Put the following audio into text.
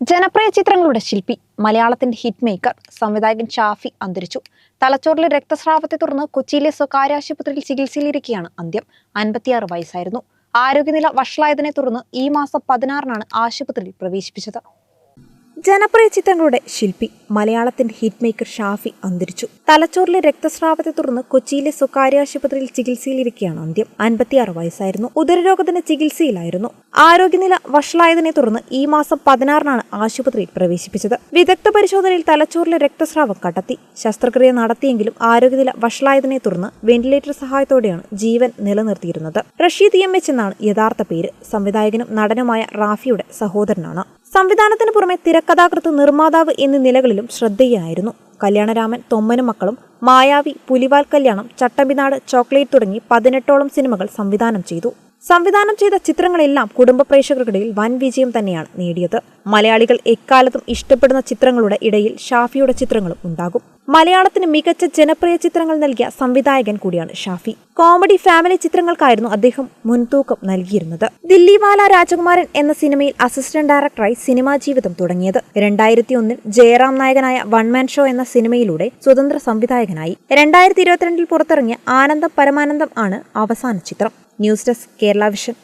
ജനപ്രിയ ചിത്രങ്ങളുടെ ശില്പി, മലയാളത്തിന്റെ ഹിറ്റ് മേക്കർ, സംവിധായകൻ ഷാഫി അന്തരിച്ചു. തലച്ചോറിലെ രക്തസ്രാവത്തെ തുടർന്ന് കൊച്ചിയിലെ സ്വകാര്യ ആശുപത്രിയിൽ ചികിത്സയിലിരിക്കെയാണ് അന്ത്യം. 56 വയസ്സായിരുന്നു. ആരോഗ്യനില വഷളായതിനെ തുടർന്ന് ഈ മാസം 16-നാണ് ആശുപത്രിയിൽ പ്രവേശിപ്പിച്ചത്. ജനപ്രിയ ചിത്രങ്ങളുടെ ശില്പി, മലയാളത്തിന്റെ ഹിറ്റ് മേക്കർ ഷാഫി അന്തരിച്ചു. തലച്ചോറിലെ രക്തസ്രാവത്തെ തുടർന്ന് കൊച്ചിയിലെ സ്വകാര്യ ആശുപത്രിയിൽ ചികിത്സയിലിരിക്കെയാണ് അന്ത്യം. 56 വയസ്സായിരുന്നു. ഉദരരോഗത്തിന് ചികിത്സയിലായിരുന്നു. ആരോഗ്യനില വഷളായതിനെ തുടർന്ന് ഈ മാസം 16-നാണ് ആശുപത്രിയിൽ പ്രവേശിപ്പിച്ചത്. വിദഗ്ധ പരിശോധനയിൽ തലച്ചോറിലെ രക്തസ്രാവം കണ്ടെത്തി. ശസ്ത്രക്രിയ നടത്തിയെങ്കിലും ആരോഗ്യനില വഷളായതിനെ തുടർന്ന് വെന്റിലേറ്റർ സഹായത്തോടെയാണ് ജീവൻ നിലനിർത്തിയിരുന്നത്. റഷീദ് EMH എന്നാണ് യഥാർത്ഥ പേര്. സംവിധായകനും നടനുമായ റാഫിയുടെ സഹോദരനാണ്. സംവിധാനത്തിന് പുറമെ തിരക്കഥാകൃത്ത്, നിർമ്മാതാവ് എന്നീ നിലകളിലും ശ്രദ്ധേയനായിരുന്നു. കല്യാണരാമൻ, തൊമ്മനും മക്കളും, മായാവി, പുലിവാൽ കല്യാണം, ചട്ടമ്പിനാട്, ചോക്ലേറ്റ് തുടങ്ങി 18ഓളം സിനിമകൾ സംവിധാനം ചെയ്തു. സംവിധാനം ചെയ്ത ചിത്രങ്ങളെല്ലാം കുടുംബ പ്രേക്ഷകർക്കിടയിൽ വൻ വിജയം തന്നെയാണ് നേടിയത്. മലയാളികൾ എക്കാലത്തും ഇഷ്ടപ്പെടുന്ന ചിത്രങ്ങളുടെ ഇടയിൽ ഷാഫിയുടെ ചിത്രങ്ങളും ഉണ്ടാകും. മലയാളത്തിന് മികച്ച ജനപ്രിയ ചിത്രങ്ങൾ നൽകിയ സംവിധായകൻ കൂടിയാണ് ഷാഫി. കോമഡി, ഫാമിലി ചിത്രങ്ങൾക്കായിരുന്നു അദ്ദേഹം മുൻതൂക്കം നൽകിയിരുന്നത്. ദില്ലിവാല രാജകുമാരൻ എന്ന സിനിമയിൽ അസിസ്റ്റന്റ് ഡയറക്ടറായി സിനിമാ ജീവിതം തുടങ്ങിയത്. 2001-ൽ ജയറാം നായകനായ വൺ മാൻ ഷോ എന്ന സിനിമയിലൂടെ സ്വതന്ത്ര സംവിധായകനായി. 2022-ൽ പുറത്തിറങ്ങിയ ആനന്ദം പരമാനന്ദം ആണ് അവസാന ചിത്രം. News desk, Kerala vision.